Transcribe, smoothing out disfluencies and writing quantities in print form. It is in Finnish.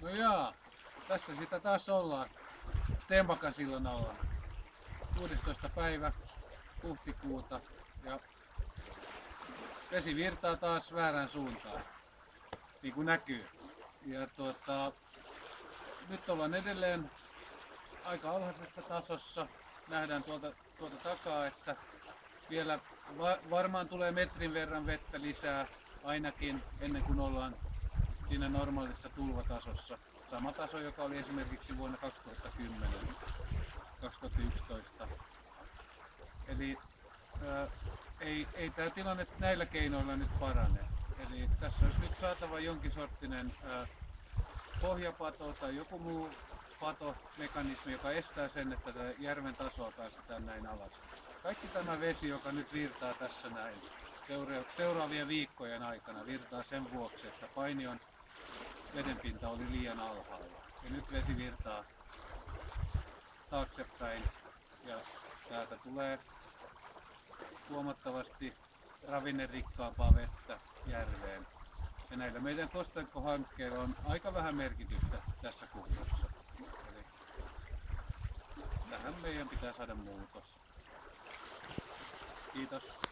No jaa, tässä sitä taas ollaan. Stenbakan sillan alla. 16. päivä huhtikuuta ja vesi virtaa taas väärään suuntaan, niin kuin näkyy. Ja nyt ollaan edelleen aika alhaisessa tasossa. Nähdään tuolta takaa, että vielä varmaan tulee metrin verran vettä lisää ainakin ennen kuin ollaan siinä normaalissa tulvatasossa. Sama taso, joka oli esimerkiksi vuonna 2010-2011. Eli ei tämä tilanne näillä keinoilla nyt parane. Eli tässä olisi nyt saatava jonkin sorttinen pohjapato tai joku muu patomekanismi, joka estää sen, että järven tasoa päästetään näin alas. Kaikki tämä vesi, joka nyt virtaa tässä näin seuraavien viikkojen aikana, virtaa sen vuoksi, että Painion vedenpinta oli liian alhaalla. Ja nyt vesi virtaa taaksepäin ja täältä tulee huomattavasti ravinnerikkaampaa vettä järveen. Ja näillä meidän kosteikkohankkeilla on aika vähän merkitystä tässä kuviossa. Eli tähän meidän pitää saada muutos. Kiitos.